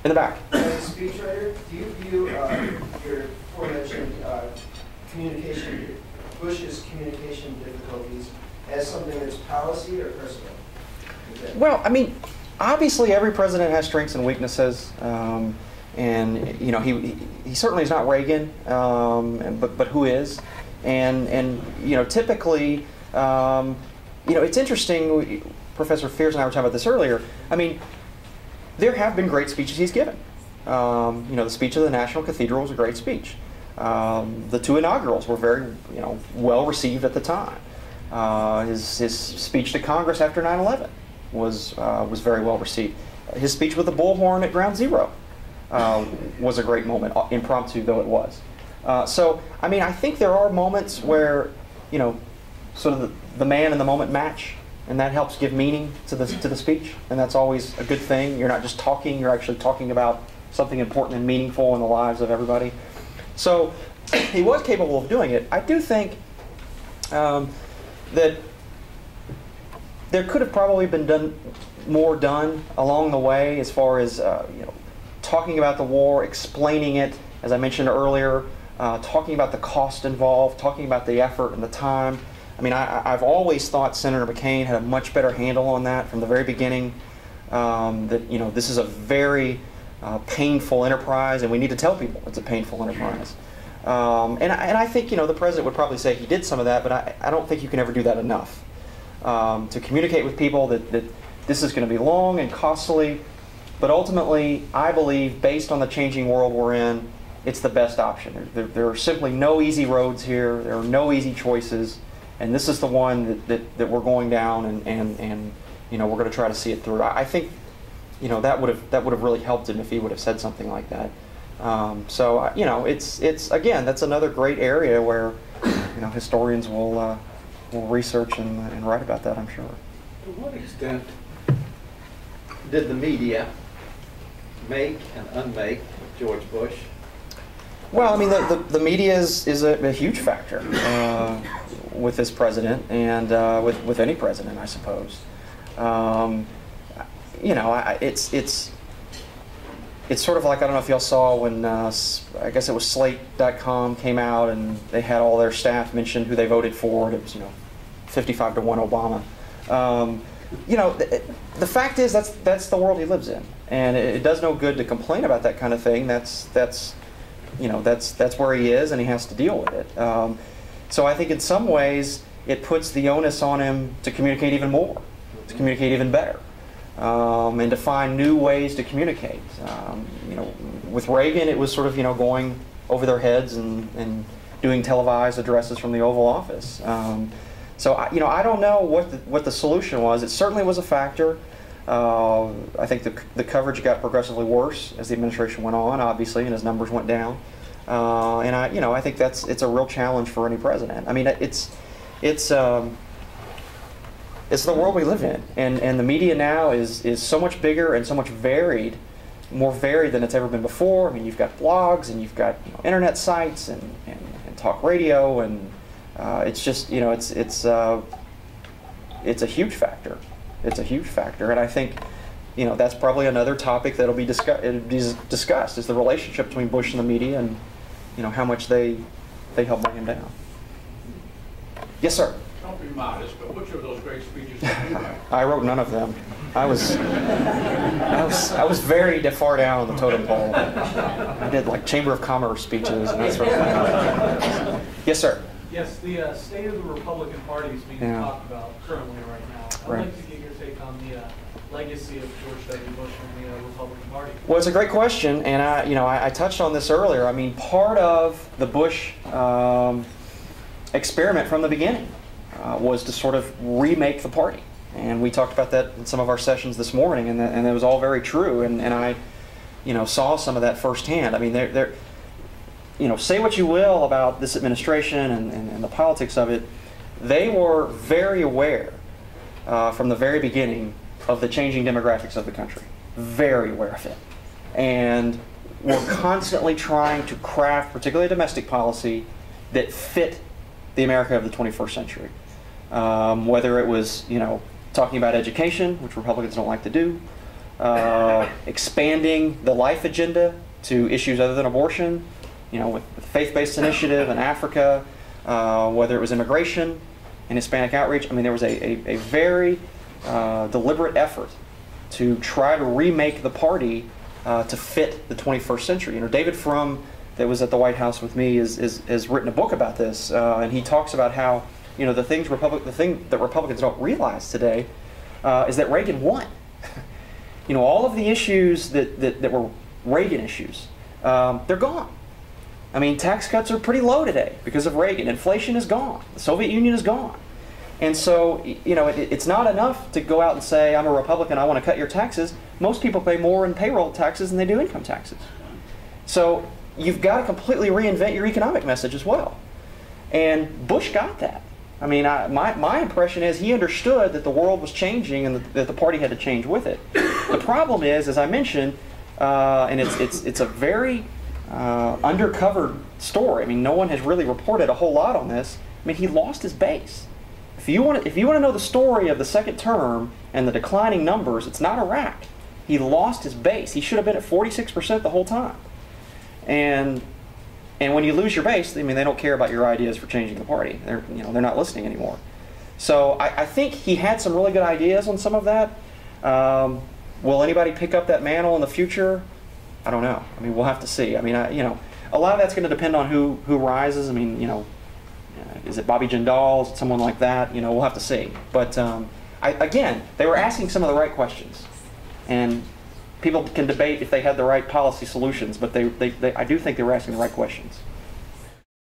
In the back. As a speechwriter, do you view your aforementioned Bush's communication difficulties as something that's policy or personal? Well, I mean, obviously every president has strengths and weaknesses, and you know he certainly is not Reagan, but who is, and you know typically, you know it's interesting. Professor Fears and I were talking about this earlier. I mean, there have been great speeches he's given. You know, the speech of the National Cathedral was a great speech. The two inaugurals were very, you know, well received at the time. His speech to Congress after 9/11 was very well received. His speech with the bullhorn at Ground Zero was a great moment, impromptu though it was. So, I mean, I think there are moments where, you know, sort of the man and the moment match, and that helps give meaning to the speech, and that's always a good thing. You're not just talking; you're actually talking about something important and meaningful in the lives of everybody. So he was capable of doing it. I do think that there could have probably been more done along the way as far as you know, talking about the war, explaining it, as I mentioned earlier, talking about the cost involved, talking about the effort and the time. I mean, I've always thought Senator McCain had a much better handle on that from the very beginning. That you know, this is a very painful enterprise, and we need to tell people it's a painful enterprise. And I think, you know, the president would probably say he did some of that, but I don't think you can ever do that enough. To communicate with people that this is going to be long and costly, but ultimately, I believe, based on the changing world we're in, it's the best option. There are simply no easy roads here. There are no easy choices, and this is the one that we're going down, and you know, we're going to try to see it through. I think, you know, that would have really helped him if he would have said something like that. So you know, it's again, that's another great area where, you know, historians will research and write about that, I'm sure. To what extent did the media make and unmake George Bush? Well, I mean, the media is a huge factor with this president, and with any president, I suppose. You know, it's sort of like, I don't know if y'all saw when I guess it was Slate.com came out and they had all their staff mention who they voted for, and it was, you know, 55-1 Obama. You know, the fact is that's the world he lives in, and it does no good to complain about that kind of thing. That's you know, that's where he is, and he has to deal with it. So I think in some ways it puts the onus on him to communicate even more, to communicate even better. And to find new ways to communicate. You know, with Reagan, it was sort of, you know, going over their heads and doing televised addresses from the Oval Office. So you know, I don't know what the solution was. It certainly was a factor. I think the coverage got progressively worse as the administration went on, obviously, and his numbers went down. And I think it's a real challenge for any president. I mean, it's the world we live in, and the media now is so much bigger and so much varied, more varied than it's ever been before. I mean, you've got blogs, and you've got, you know, internet sites and talk radio, and it's just, you know, it's a huge factor. It's a huge factor, and I think, you know, that's probably another topic that'll be discussed is the relationship between Bush and the media, and, you know, how much they help bring him down. Yes, sir. Don't be modest, but which of those great speeches did you write? I wrote none of them. I was very far down on the totem pole. I did like Chamber of Commerce speeches and that sort of thing. Yes, sir. Yes, the state of the Republican Party is being talked about currently right now. I'd like to get your take on the legacy of George W. Bush and the Republican Party. Well, it's a great question, and I touched on this earlier. I mean, part of the Bush experiment from the beginning was to sort of remake the party, and we talked about that in some of our sessions this morning, and that was all very true, and I, you know, saw some of that firsthand. I mean, they're you know, say what you will about this administration and the politics of it, they were very aware from the very beginning of the changing demographics of the country, very aware of it, and were constantly trying to craft, particularly domestic policy, that fit the America of the 21st century. Whether it was, you know, talking about education, which Republicans don't like to do, expanding the life agenda to issues other than abortion, you know, with the faith-based initiative in Africa, whether it was immigration and Hispanic outreach. I mean, there was a very deliberate effort to try to remake the party to fit the 21st century. You know, David Frum, that was at the White House with me, has written a book about this, and he talks about how, you know, the thing that Republicans don't realize today is that Reagan won. You know, all of the issues that were Reagan issues, they're gone. I mean, tax cuts are pretty low today because of Reagan. Inflation is gone. The Soviet Union is gone. And so, you know, it's not enough to go out and say, I'm a Republican, I want to cut your taxes. Most people pay more in payroll taxes than they do income taxes. So you've got to completely reinvent your economic message as well. And Bush got that. I mean, my impression is he understood that the world was changing and that the party had to change with it. The problem is, as I mentioned, and it's a very undercovered story. I mean, no one has really reported a whole lot on this. I mean, he lost his base. If you want to know the story of the second term and the declining numbers, it's not Iraq. He lost his base. He should have been at 46% the whole time. And when you lose your base, I mean, they don't care about your ideas for changing the party. They're not listening anymore. So I think he had some really good ideas on some of that. Will anybody pick up that mantle in the future? I don't know. I mean, we'll have to see. I mean, you know, a lot of that's going to depend on who rises. I mean, you know, is it Bobby Jindal? Is it someone like that? You know, we'll have to see. But again, they were asking some of the right questions, and people can debate if they had the right policy solutions. But I do think they were asking the right questions.